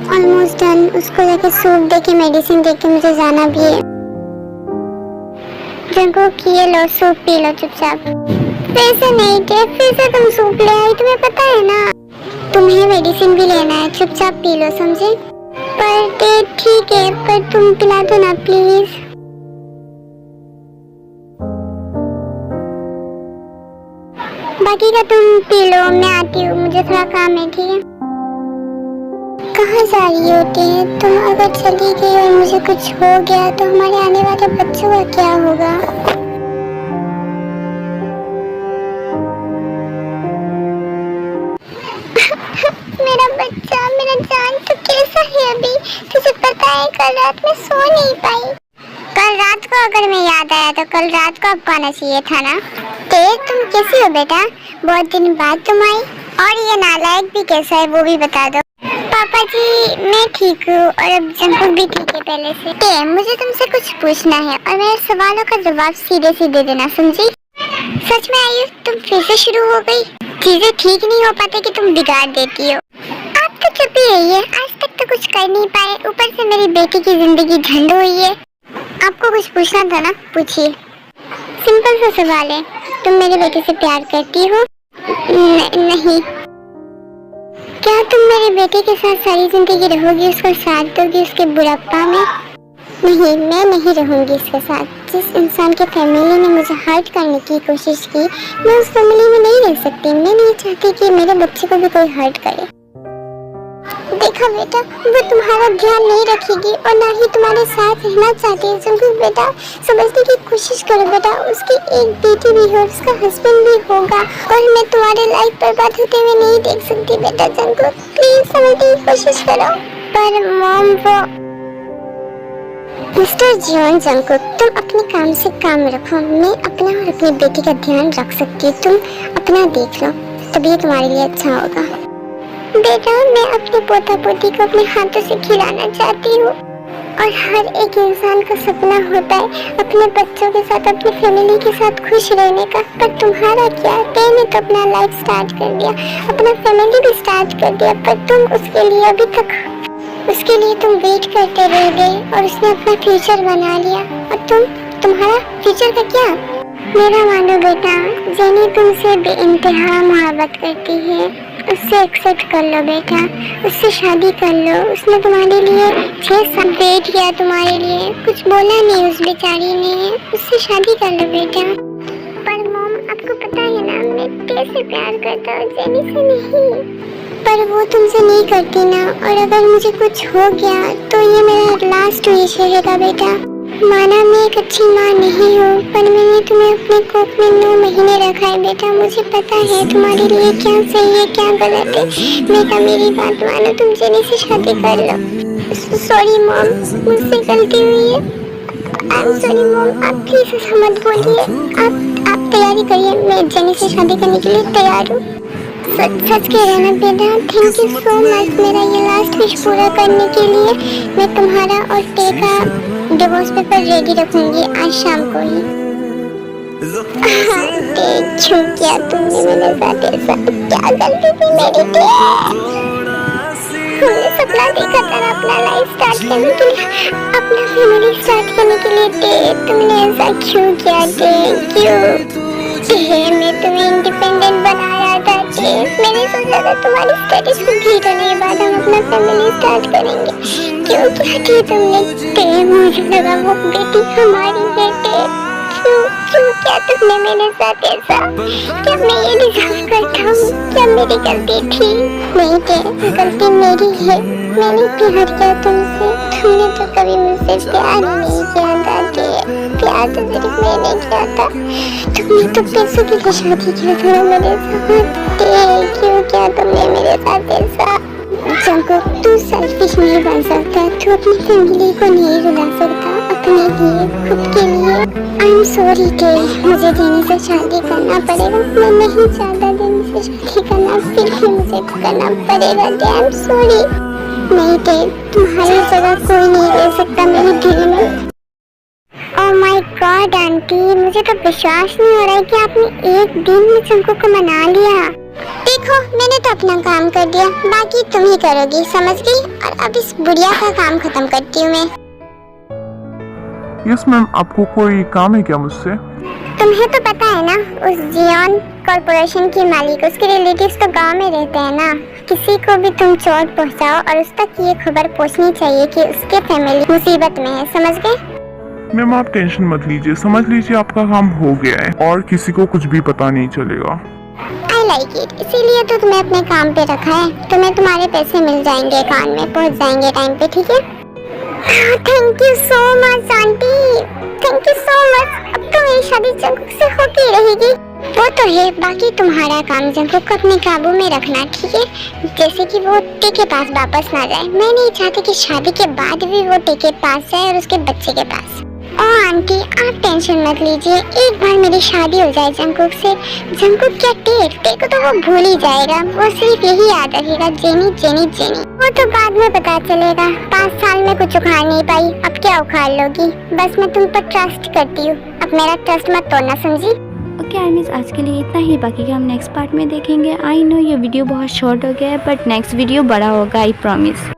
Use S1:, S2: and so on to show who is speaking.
S1: Almost done. उसको जाके soup दे के मेडिसिन दे के मुझे जाना भी है। जंकुक ये लो सूप पी लो चुपचाप। फिर से नहीं थे, फिर से तुम सूप ले आई, तुम्हें पता है ना तुम्हें मेडिसिन भी लेना है, चुपचाप पी लो समझे। पर ठीक है, पर तुम पिला दो ना प्लीज। बाकी का तुम पी लो, मैं आती हूँ, मुझे थोड़ा काम है, ठीक है। कहाँ जा रही होती है तुम? अगर चली गई और मुझे कुछ हो गया तो हमारे आने वाले बच्चों का क्या होगा? मेरा बच्चा, मेरा जान, तो कैसा है अभी? तुझे पता है कल रात में सो नहीं पाई। कल रात को अगर मैं याद आया तो कल रात को आपको आना चाहिए था ना। तुम कैसी हो बेटा? बहुत दिन बाद तुम आई। और ये नालायक भी कैसा है वो भी बता दो। पापा जी मैं ठीक हूँ और अब जंकुक भी ठीक है पहले से। मुझे तुमसे कुछ पूछना है और मेरे सवालों का जवाब सीधे सीधे देना, समझी? सच में आयु तुम फिर से शुरू हो गई। चीजें ठीक नहीं हो पाते कि तुम बिगाड़ देती हो। आप तो चुप ही रहिए, आज तक तो कुछ कर नहीं पाए, ऊपर से मेरी बेटी की जिंदगी झंड हुई है। आपको कुछ पूछना था ना, पूछिए। सिंपल सा सवाल है, तुम मेरी बेटी से प्यार करती हो? नहीं। क्या तुम मेरी बेटी के साथ सारी जिंदगी रहोगी, उसका साथ दोगी उसके बुढ़ापा में? नहीं, मैं नहीं रहूंगी इसके साथ। जिस इंसान के फैमिली ने मुझे हर्ट करने की कोशिश की, मैं उस फैमिली में नहीं रह सकती। मैं नहीं चाहती कि मेरे बच्चे को भी कोई हर्ट करे। देखा बेटा, वो तुम्हारा ध्यान नहीं रखेगी और ना ही तुम्हारे साथ रहना चाहती है। जंकुक बेटा समझने की कोशिश करो बेटा, उसकी एक बेटी भी है, उसका हस्बैंड भी होगा और मैं तुम्हारे लाइफ बर्बाद होते हुए नहीं देख सकती बेटा। जंकुक प्लीज समझने की कोशिश करो। पर मॉम वो मिस्टर जीवन जंकुक, तुम अपने काम से काम रखो, मैं अपना और अपनी बेटी का ध्यान रख सकती हूँ। तुम अपना देख लो, तभी तुम्हारे लिए अच्छा होगा। बेटा मैं अपने पोता पोती को अपने हाथों से खिलाना चाहती हूँ और हर एक इंसान का सपना होता है अपने बच्चों के साथ, अपनी फैमिली के साथ खुश रहने का। पर तुम्हारा क्या? मैंने तो अपना लाइफ स्टार्ट कर दिया, अपना फैमिली भी स्टार्ट कर दिया, पर तुम उसके लिए अभी तक उसके लिए तुम वेट करते रह गए और उसने अपना फ्यूचर बना लिया। और तुम्हारा फ्यूचर का क्या? मेरा मानो बेटा, जेनी तुमसे बेइंतहा मोहब्बत करती है, उससे एक्सेप्ट कर लो बेटा, उससे शादी कर लो। उसने तुम्हारे लिए 6 साल वेट किया, तुम्हारे लिए कुछ बोला नहीं उस बेचारी ने। उससे शादी कर लो बेटा। पर मॉम आपको पता है ना मैं कैसे प्यार करता हूँ जेनी से। नहीं, पर वो तुमसे नहीं करती ना, और अगर मुझे कुछ हो गया तो ये मेरा लास्ट विश रहेगा बेटा। माना मैं एक अच्छी माँ नहीं हूँ, पर मैंने तुम्हें अपने कोख में 9 महीने रखा है बेटा। मुझे पता है तुम्हारे लिए क्या सही है क्या गलत है। बेटा मेरी बात मानो, तुम जेनी से शादी कर लो। सॉरी मॉम, मुझसे गलती हुई है। आई एम सॉरी मॉम, आप प्लीज ऐसा मत बोलिए। आप तैयारी करिए, मैं जेनी से शादी करने के लिए तैयार हूँ। सच कह रहे ना बेटा। थैंक यू सो मच मेरा ये लास्ट विश पूरा करने के लिए। मैं तुम्हारा और टे का डिवोर्स पेपर रेडी रखूंगी आज शाम को ही। क्यों किया तुमने मेरे साथ ऐसा? क्या गलती थी मेरी? हमने सपना देखा था ना अपना लाइफ स्टार्ट करने के लिए, अपना फैमिली स्टार्ट करने के लिए। तुमने ऐसा क्यों किया? क्यों? मैं तुम्हें इंडिपेंडेंट बना रहा था। मैंने सोचा था तुम्हारी स्टडीज कंप्लीट होने के बाद हम अपना फैमिली स्टार्ट करेंगे। क्यों किया थी तुमने? मुझे लगा वो बेटी हमारी बेटे। क्यों किया तुमने मेरे साथ ऐसा? क्या मैं ये डिजर्व करता हूँ? क्या मेरी गलती थी? नहीं थे, गलती मेरी है। मैंने प्यार किया तुमसे, तुमने तो कभी मुझसे प्यार नहीं किया था। प्यार तो सिर्फ मैंने किया था। तुमने तो पैसों के लिए शादी किया था मेरे साथ। क्यों किया तुमने मेरे साथ ऐसा? जंकुक तू सेल्फिश नहीं बन सकता, तू अपनी फैमिली को नहीं रुला सकता, अपने लिए, खुद के लिए। आई एम सॉरी टे, मुझे जेनी से शादी करना पड़ेगा। मैं नहीं चाहता जेनी से शादी करना, फिर भी मुझे करना पड़ेगा टे। I am sorry. नहीं टे, तुम्हारी जगह कोई नहीं रह सकता मेरे दिल में। ओह माय गॉड आंटी, मुझे तो विश्वास नहीं हो रहा है कि आपने एक दिन में जंकुक को मना लिया। देखो मैंने तो अपना काम कर दिया, बाकी तुम ही करोगी, समझ गई? और अब इस बुढ़िया का काम खत्म करती हूँ मैं।
S2: यस मैम, आपको कोई काम है क्या मुझसे?
S1: तुम्हें तो पता है ना, उस जियोन कॉर्पोरेशन की मालिक, उसके रिलेटिव्स तो गांव में रहते हैं ना। किसी को भी तुम चोट पहुंचाओ और उस तक ये खबर पहुंचनी चाहिए कि उसके फैमिली मुसीबत में है, समझ गए?
S2: मैम आप टेंशन मत लीजिए, समझ लीजिए आपका काम हो गया है और किसी को कुछ भी पता नहीं चलेगा।
S1: आई लाइक इट, इसीलिए तो तुम्हें अपने काम पे रखा है। तुम्हें तुम्हारे पैसे मिल जाएंगे, अकाउंट में पहुंच जाएंगे टाइम पे, ठीक है? Thank you so much aunty, thank you so much. अब तो मेरी शादी जंकुक से होती रहेगी। वो तो है, बाकी तुम्हारा काम जंकुक को अपने काबू में रखना, ठीक है? जैसे कि वो टे के पास वापस ना जाए। मैं नहीं चाहती कि शादी के बाद भी वो टे के पास जाए और उसके बच्चे के पास। ओ आंटी आप टेंशन मत लीजिए, एक बार मेरी शादी हो जाए जंकुक से, जंकुक क्या टे को तो वो भूल ही जाएगा। वो सिर्फ यही याद रखेगा, जेनी जेनी जेनी। वो तो बाद में पता चलेगा। 5 साल में कुछ उखाड़ नहीं पाई, अब क्या उखाड़ लोगी? बस मैं तुम पर ट्रस्ट करती हूँ, अब मेरा ट्रस्ट मत तोड़ना, समझी?
S3: ओके आर्मीज, आज के लिए इतना ही, बाकी का हम नेक्स्ट पार्ट में देखेंगे। आई नो ये वीडियो बहुत शॉर्ट हो गया है, बट नेक्स्ट वीडियो बड़ा होगा, आई प्रॉमिस।